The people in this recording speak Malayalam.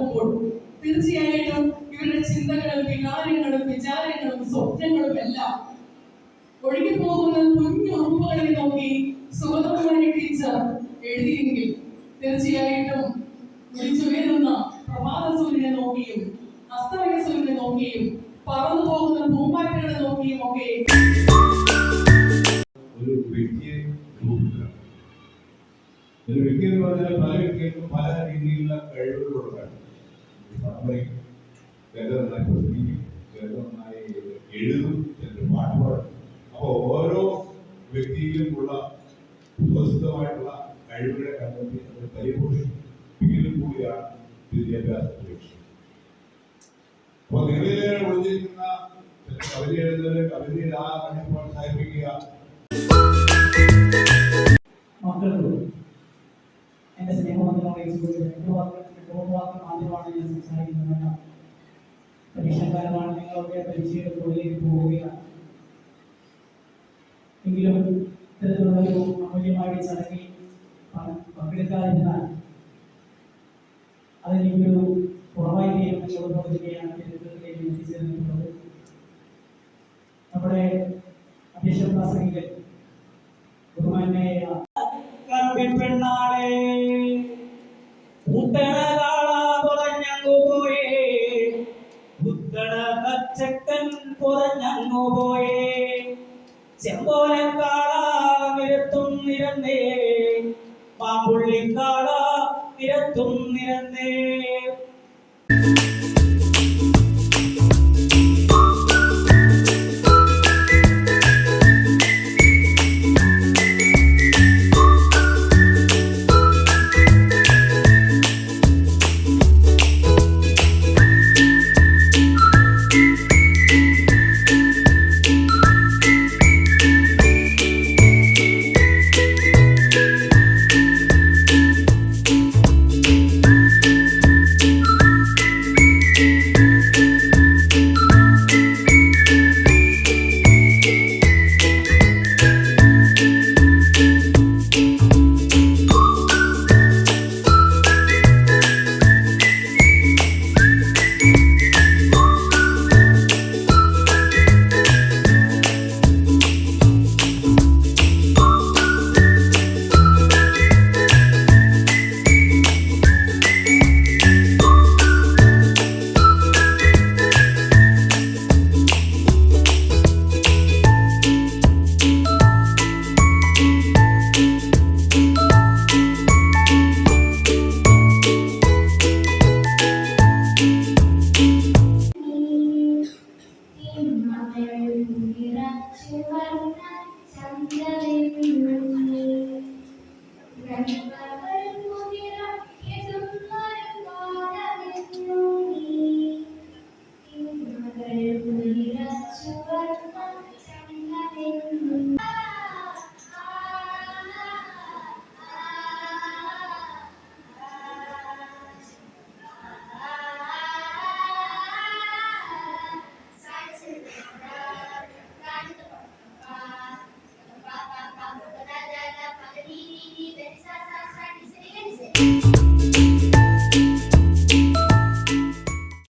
നടക്കുമ്പോൾ തീർച്ചയായിട്ടും ഇവരുടെ ചിന്തകളും വികാരങ്ങളും വിചാരങ്ങളും സ്വപ്നങ്ങളും എല്ലാം ഒഴുകിപ്പോകുന്ന കുഞ്ഞുറുപ്പുകളെ നോക്കി സുഗതകുമാരി ടീച്ചർ എഴുതിയെങ്കിൽ തീർച്ചയായിട്ടും വിളിച്ചുയരുന്ന പ്രഭാത സൂര്യനെ നോക്കിയും അസ്തമയ സൂര്യനെ നോക്കിയും പറന്നു പോകുന്ന പൂമ്പാറ്റകളെ നോക്കിയും ഒക്കെ ഒരു വ്യക്തിയെ രൂപിക്കുക. ഒരു വ്യക്തി എന്ന് പറഞ്ഞാൽ പല വ്യക്തികൾക്കും പല രീതിയിലുള്ള കഴിവുകളുള്ളതാണ്. ചിലർ നന്നായി പ്രസംഗിക്കും, ചിലർ നന്നായി എഴുതും, ചിലർ പാട്ട് പാടും. അപ്പോൾ ഓരോ വ്യക്തിയിലുമുള്ള ഉപസ്ഥിതമായിട്ടുള്ള കഴിവുകളെ കണ്ടെത്തി അത് പരിപോഷിപ്പിക്കലും കൂടിയാണ് വിദ്യാഭ്യാസ ലക്ഷ്യം. അപ്പോൾ നിങ്ങളിലെ ഒളിഞ്ഞിരിക്കുന്ന കവിത എഴുതുന്നവരെ കവിതയിൽ ആ കണ്ണി പ്രോത്സാഹിപ്പിക്കുക. മക്കൾക്ക് എന്റെ സ്നേഹബന്ധനം അറിയിച്ചുകൊണ്ട് മാത്രമാണ് ഞാൻ സംസാരിക്കുന്നത്. പരീക്ഷാകാലമാണ്, നിങ്ങളൊക്കെ പരീക്ഷയുടെ തൊഴിലേക്ക് പോവുകയാണ്. എങ്കിലും ഇത്തരത്തിലുള്ളൊരു അമൂല്യമായ ചടങ്ങിൽ പങ്കെടുക്കാതിരുന്നാൽ അതിനൊരു കുറവായി തീരുമെന്നുള്ള തന്നെയാണ് ചരിത്രത്തിലേക്ക് എത്തിച്ചേർന്നിട്ടുള്ളത്. നമ്മുടെ അധ്യക്ഷ പ്രാസംഗികൻ ബഹുമാന്യായ പെണ്ണാളെ കച്ചക്കൻ പുറഞ്ഞങ്ങു പോയേ ചെമ്പോലക്കാള നിരത്തും നിരന്നേ പാമ്പുള്ളിക്കാള നിരത്തും നിരന്നേ